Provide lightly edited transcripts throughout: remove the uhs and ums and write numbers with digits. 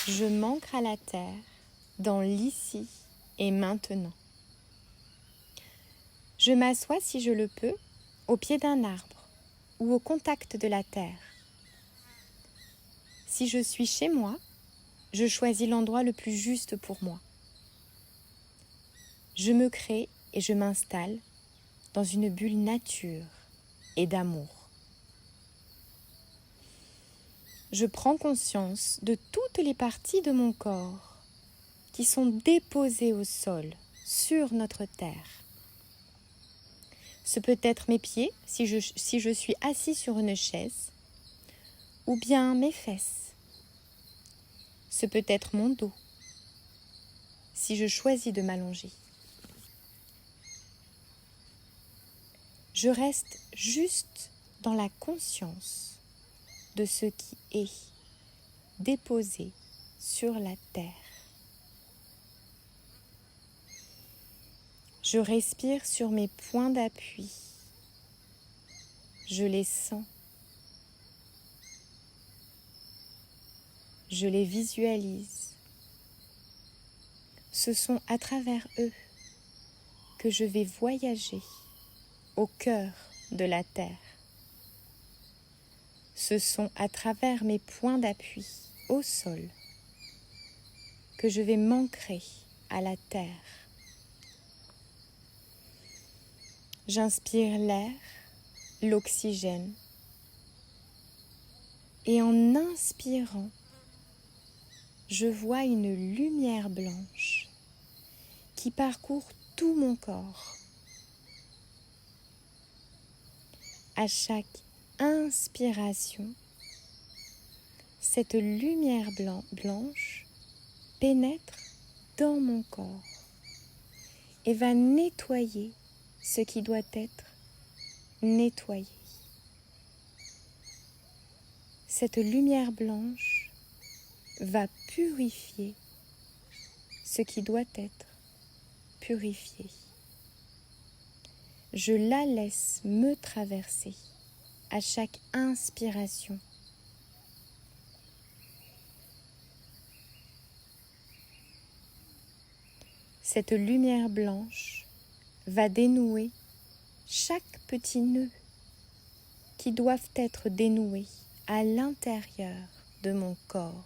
Je m'ancre à la terre, dans l'ici et maintenant. Je m'assois si je le peux, au pied d'un arbre ou au contact de la terre. Si je suis chez moi, je choisis l'endroit le plus juste pour moi. Je me crée et je m'installe dans une bulle nature et d'amour. Je prends conscience de toutes les parties de mon corps qui sont déposées au sol, sur notre terre. Ce peut être mes pieds si je suis assis sur une chaise, ou bien mes fesses. Ce peut être mon dos si je choisis de m'allonger. Je reste juste dans la conscience de ce qui est déposé sur la terre. Je respire sur mes points d'appui. Je les sens. Je les visualise. Ce sont à travers eux que je vais voyager au cœur de la terre. Ce sont à travers mes points d'appui au sol que je vais m'ancrer à la terre. J'inspire l'air, l'oxygène, et en inspirant, je vois une lumière blanche qui parcourt tout mon corps. À chaque inspiration, cette lumière blanche pénètre dans mon corps et va nettoyer ce qui doit être nettoyé. Cette lumière blanche va purifier ce qui doit être purifié. Je la laisse me traverser à chaque inspiration. Cette lumière blanche va dénouer chaque petit nœud qui doivent être dénoués à l'intérieur de mon corps.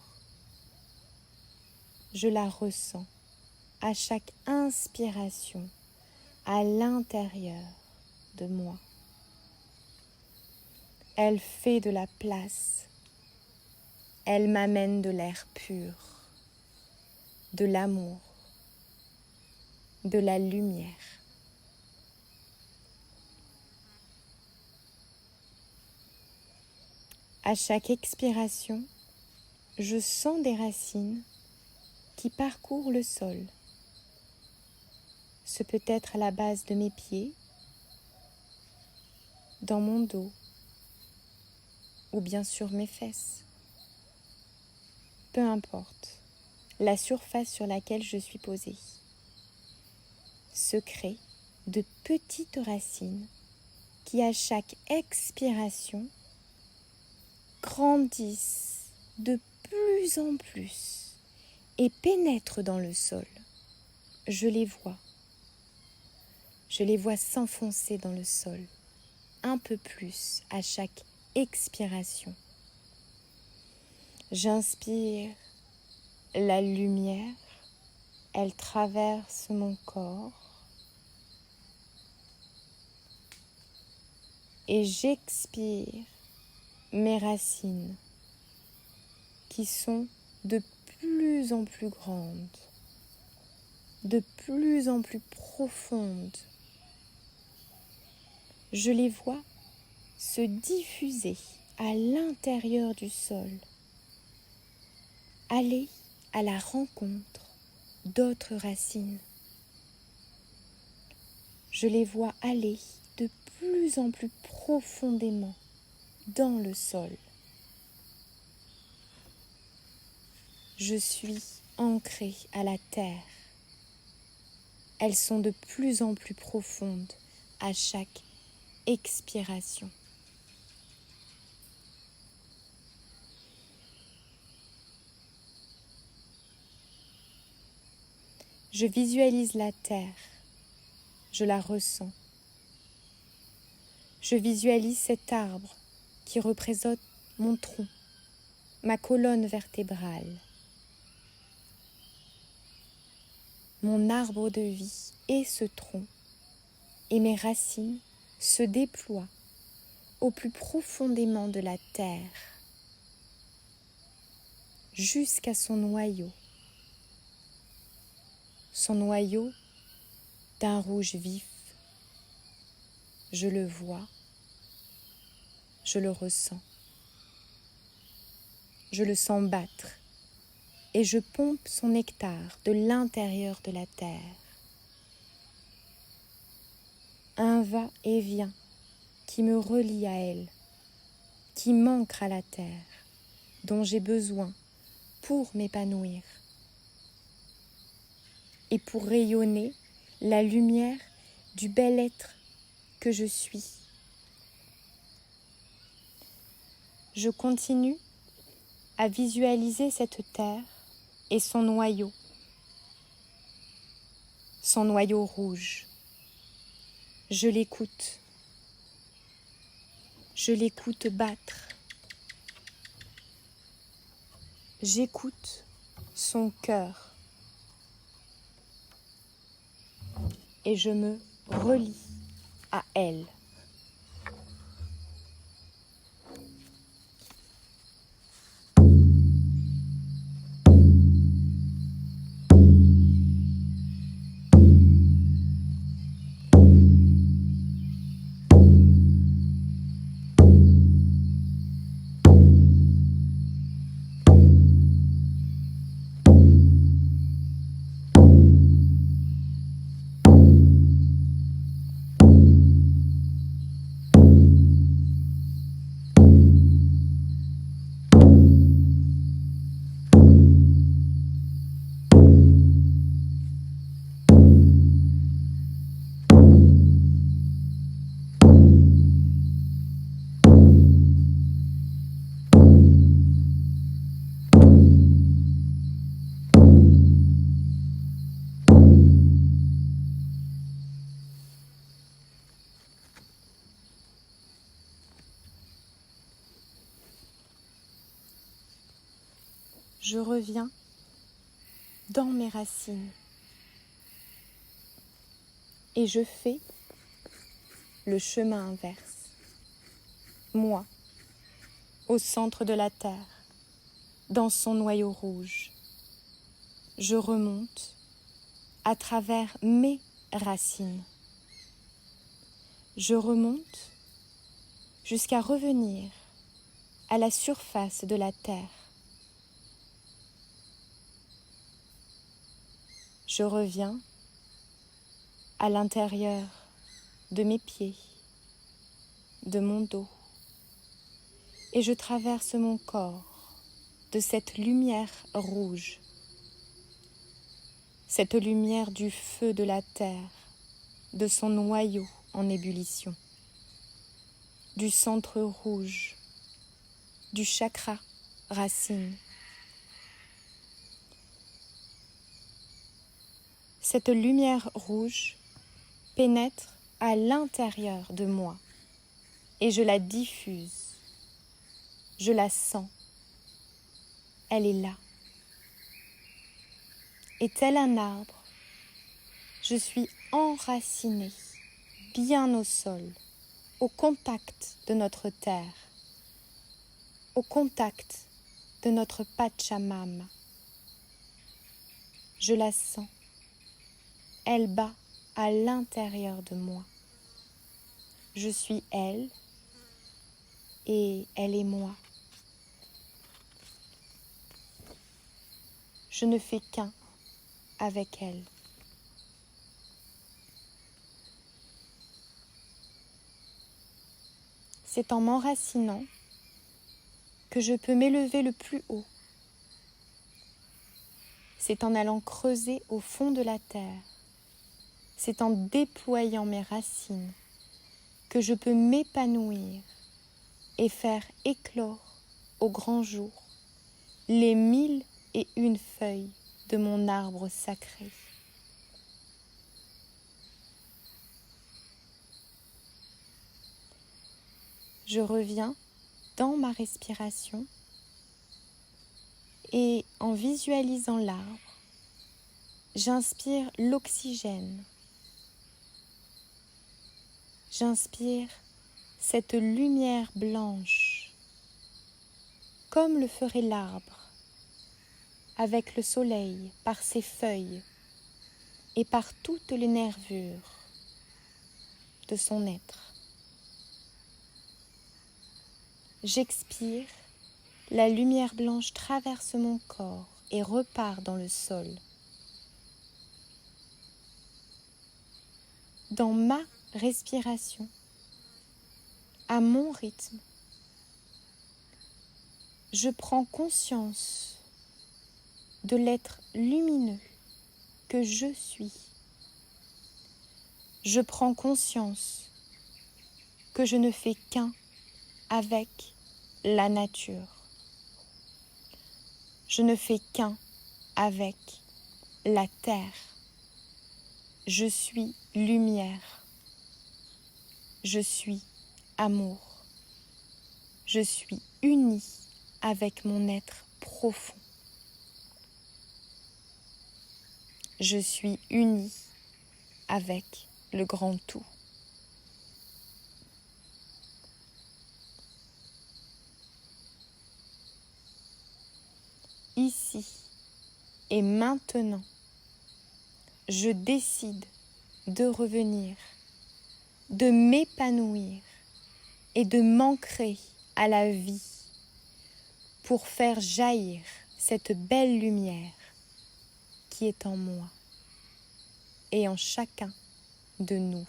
Je la ressens à chaque inspiration à l'intérieur de moi. Elle fait de la place. Elle m'amène de l'air pur, de l'amour, de la lumière. À chaque expiration, je sens des racines qui parcourent le sol. Ce peut être à la base de mes pieds, dans mon dos, ou bien sur mes fesses. Peu importe la surface sur laquelle je suis posée. Se créent de petites racines qui, à chaque expiration, grandissent de plus en plus et pénètrent dans le sol. Je les vois. Je les vois s'enfoncer dans le sol, un peu plus à chaque expiration. J'inspire la lumière, elle traverse mon corps et j'expire mes racines qui sont de plus en plus grandes, de plus en plus profondes. Je les vois se diffuser à l'intérieur du sol, aller à la rencontre d'autres racines. Je les vois aller de plus en plus profondément dans le sol. Je suis ancrée à la terre. Elles sont de plus en plus profondes à chaque expiration. Je visualise la terre, je la ressens. Je visualise cet arbre qui représente mon tronc, ma colonne vertébrale. Mon arbre de vie est ce tronc et mes racines se déploient au plus profondément de la terre jusqu'à son noyau d'un rouge vif. Je le vois, je le ressens, je le sens battre et je pompe son nectar de l'intérieur de la terre. Un va-et-vient qui me relie à elle, qui m'ancre à la terre, dont j'ai besoin pour m'épanouir et pour rayonner la lumière du bel être que je suis. Je continue à visualiser cette terre et son noyau rouge. Je l'écoute battre. J'écoute son cœur et je me relie à elle. Je reviens dans mes racines et je fais le chemin inverse. Moi, au centre de la terre, dans son noyau rouge, je remonte à travers mes racines. Je remonte jusqu'à revenir à la surface de la terre. Je reviens à l'intérieur de mes pieds, de mon dos, et je traverse mon corps de cette lumière rouge, cette lumière du feu de la terre, de son noyau en ébullition, du centre rouge, du chakra racine. Cette lumière rouge pénètre à l'intérieur de moi et je la diffuse. Je la sens. Elle est là. Et tel un arbre, je suis enracinée bien au sol, au contact de notre terre, au contact de notre Pachamama. Je la sens. Elle bat à l'intérieur de moi. Je suis elle et elle est moi. Je ne fais qu'un avec elle. C'est en m'enracinant que je peux m'élever le plus haut. C'est en allant creuser au fond de la terre. C'est en déployant mes racines que je peux m'épanouir et faire éclore au grand jour les 1001 feuilles de mon arbre sacré. je reviens dans ma respiration et en visualisant l'arbre, j'inspire l'oxygène. J'inspire cette lumière blanche, comme le ferait l'arbre, avec le soleil, par ses feuilles et par toutes les nervures de son être. J'expire, la lumière blanche traverse mon corps et repart dans le sol. Dans ma respiration, à mon rythme, je prends conscience de l'être lumineux que je suis. Je prends conscience que je ne fais qu'un avec la nature. Je ne fais qu'un avec la terre. Je suis lumière. Je suis amour. Je suis unie avec mon être profond. Je suis unie avec le grand tout. Ici et maintenant, je décide de revenir, de m'épanouir et de m'ancrer à la vie pour faire jaillir cette belle lumière qui est en moi et en chacun de nous.